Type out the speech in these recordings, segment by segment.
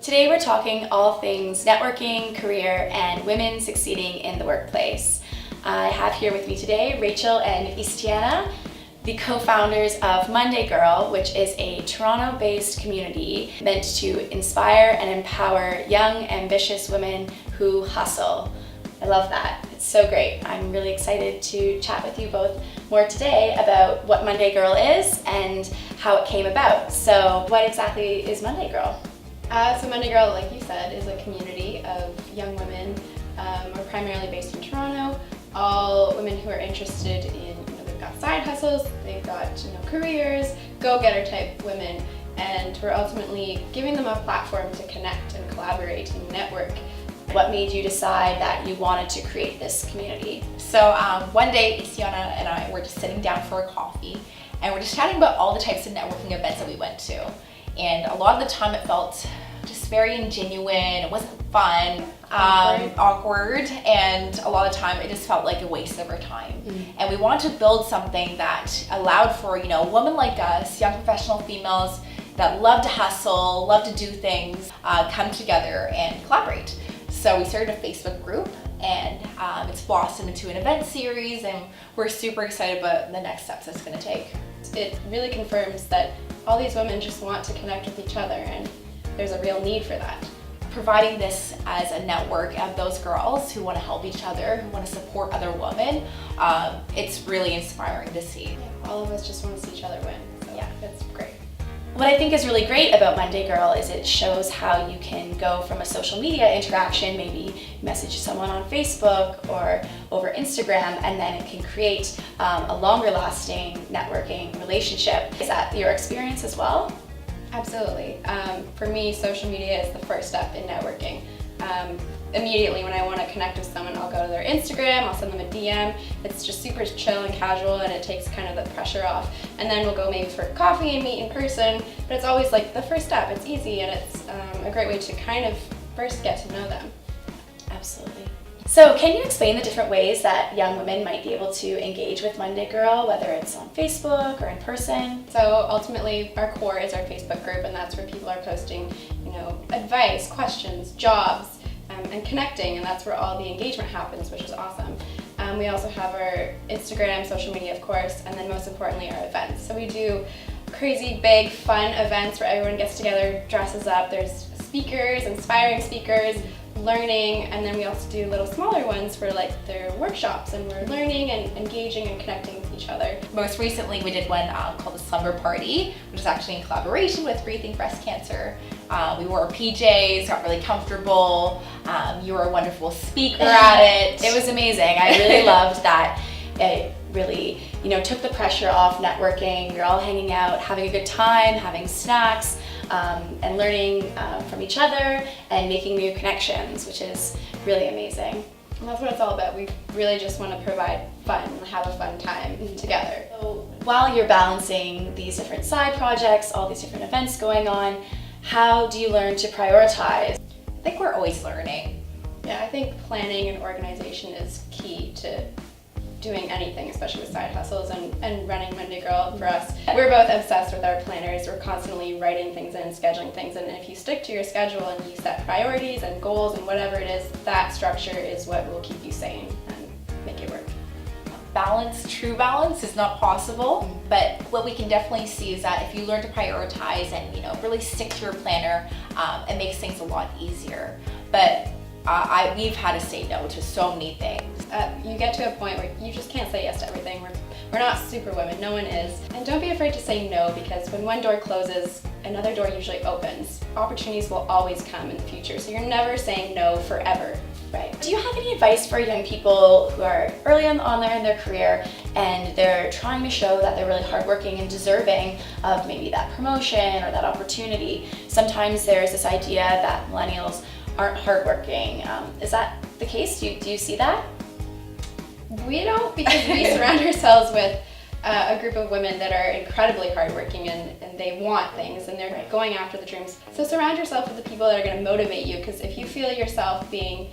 Today we're talking all things networking, career, and women succeeding in the workplace. I have here with me today Rachel and Istiana, the co-founders of Monday Girl, which is a Toronto-based community meant to inspire and empower young, ambitious women who hustle. I love that. It's so great. I'm really excited to chat with you both more today about what Monday Girl is and how it came about. So what exactly is Monday Girl? So Monday Girl, like you said, is a community of young women. We're primarily based in Toronto. All women who are interested in, they've got side hustles, they've got, careers, go-getter type women, and we're ultimately giving them a platform to connect and collaborate and network. What made you decide that you wanted to create this community? So one day, Istiana and I were just sitting down for a coffee, and we're just chatting about all the types of networking events that we went to. And a lot of the time it felt just very ingenuine, it wasn't fun, awkward, and a lot of the time it just felt like a waste of our time. And we wanted to build something that allowed for, women like us, young professional females that love to hustle, love to do things, come together and collaborate. So we started a Facebook group, and it's blossomed into an event series, and we're super excited about the next steps it's going to take. It really confirms that all these women just want to connect with each other, and there's a real need for that. Providing this as a network of those girls who want to help each other, who want to support other women, it's really inspiring to see. All of us just want to see each other win. So Yeah. It's great. What I think is really great about Monday Girl is it shows how you can go from a social media interaction, maybe message someone on Facebook or over Instagram, and then it can create a longer lasting networking relationship. Is that your experience as well? Absolutely. For me, social media is the first step in networking. Immediately when I want to connect with someone, I'll go to their Instagram, I'll send them a DM. It's just super chill and casual, and it takes kind of the pressure off. And then we'll go maybe for coffee and meet in person, but it's always like the first step. It's easy, and it's a great way to kind of first get to know them. Absolutely. So can you explain the different ways that young women might be able to engage with Monday Girl, whether it's on Facebook or in person? So ultimately, our core is our Facebook group, and that's where people are posting, advice, questions, jobs, and connecting, and that's where all the engagement happens, which is awesome. We also have our Instagram, social media, of course, and then most importantly, our events. So we do crazy, big, fun events where everyone gets together, dresses up. There's speakers, inspiring speakers, learning, and then we also do little smaller ones for their workshops, and we're learning and engaging and connecting with each other. Most recently we did one called the Slumber Party, which is actually in collaboration with Rethink breast cancer. We wore PJs, got really comfortable. You were a wonderful speaker at it. It was amazing. I really loved that. It really, took the pressure off networking. You're all hanging out, having a good time, having snacks, and learning from each other and making new connections, which is really amazing. And that's what it's all about. We really just want to provide fun and have a fun time together. So while you're balancing these different side projects, all these different events going on, how do you learn to prioritize? I think we're always learning. Yeah, I think planning and organization is key to doing anything, especially with side hustles and running Monday Girl for us. We're both obsessed with our planners. We're constantly writing things in, scheduling things in, and if you stick to your schedule and you set priorities and goals and whatever it is, that structure is what will keep you sane and make it work. True balance is not possible, but what we can definitely see is that if you learn to prioritize and really stick to your planner, it makes things a lot easier. But we've had to say no to so many things. You get to a point where you just can't say yes to everything. We're not superwomen, no one is. And don't be afraid to say no, because when one door closes, another door usually opens. Opportunities will always come in the future, so you're never saying no forever. Right. Do you have any advice for young people who are early on there in their career and they're trying to show that they're really hardworking and deserving of maybe that promotion or that opportunity? Sometimes there's this idea that millennials aren't hardworking. Is that the case? Do you see that? We don't, because we surround ourselves with a group of women that are incredibly hardworking and they want things and they're going after the dreams. So surround yourself with the people that are going to motivate you, because if you feel yourself being,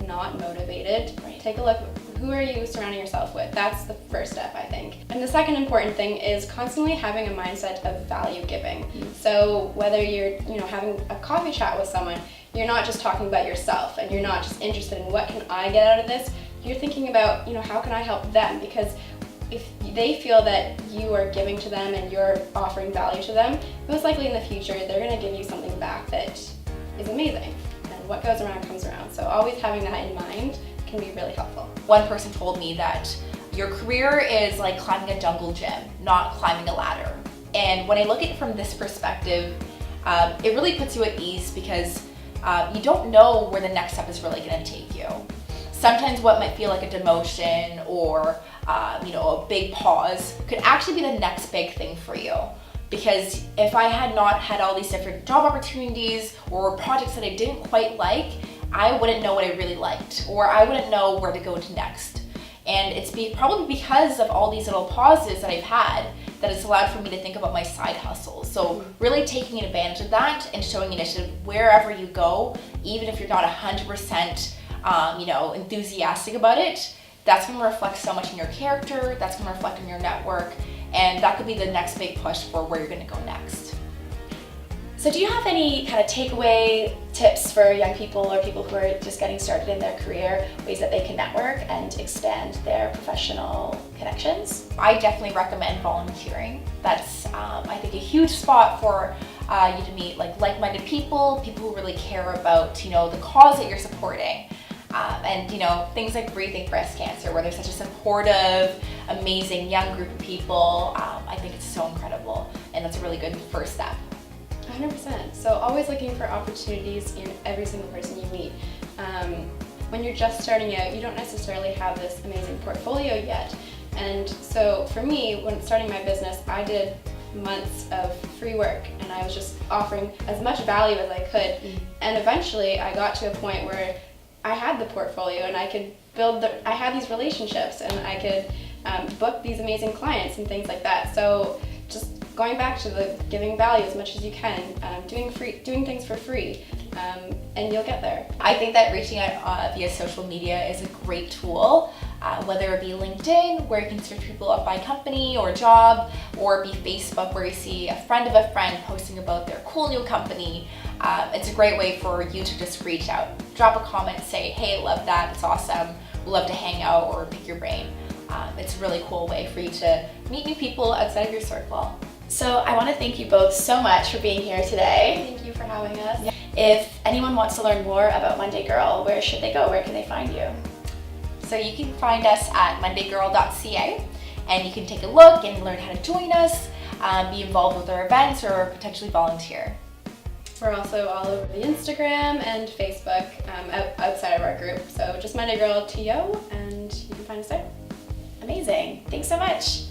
not motivated, take a look. Who are you surrounding yourself with? That's the first step, I think. And the second important thing is constantly having a mindset of value giving. So whether you're, having a coffee chat with someone, you're not just talking about yourself and you're not just interested in what can I get out of this. You're thinking about, how can I help them? Because if they feel that you are giving to them and you're offering value to them, most likely in the future they're going to give you something back that is amazing. And what goes around comes around. So always having that in mind can be really helpful. One person told me that your career is like climbing a jungle gym, not climbing a ladder. And when I look at it from this perspective, it really puts you at ease, because you don't know where the next step is really going to take you. Sometimes what might feel like a demotion or a big pause could actually be the next big thing for you. Because if I had not had all these different job opportunities or projects that I didn't quite like, I wouldn't know what I really liked, or I wouldn't know where to go to next. And it's probably because of all these little pauses that I've had that it's allowed for me to think about my side hustles. So really taking advantage of that and showing initiative wherever you go, even if you're not 100% enthusiastic about it, that's going to reflect so much in your character, that's going to reflect in your network, and that could be the next big push for where you're going to go next. So do you have any kind of takeaway tips for young people or people who are just getting started in their career, ways that they can network and expand their professional connections? I definitely recommend volunteering. That's, I think, a huge spot for you to meet like-minded people who really care about, the cause that you're supporting. And things like Rethink breast cancer, where there's such a supportive, amazing young group of people. I think it's so incredible, and that's a really good first step. 100%. So always looking for opportunities in every single person you meet. When you're just starting out, you don't necessarily have this amazing portfolio yet. And so for me, when starting my business, I did months of free work and I was just offering as much value as I could. And eventually I got to a point where I had the portfolio and I could I had these relationships and I could book these amazing clients and things like that. So just going back to the giving value as much as you can, doing things for free, and you'll get there. I think that reaching out via social media is a great tool, whether it be LinkedIn, where you can search people up by company or job, or be Facebook, where you see a friend of a friend posting about their cool new company. It's a great way for you to just reach out, drop a comment, say, hey, love that, it's awesome, we'd love to hang out or pick your brain. It's a really cool way for you to meet new people outside of your circle. So I want to thank you both so much for being here today. Thank you for having us. If anyone wants to learn more about Monday Girl, where should they go? Where can they find you? So you can find us at mondaygirl.ca, and you can take a look and learn how to join us, be involved with our events, or potentially volunteer. We're also all over the Instagram and Facebook outside of our group. So just Monday Girl TO, and you can find us there. Amazing. Thanks so much.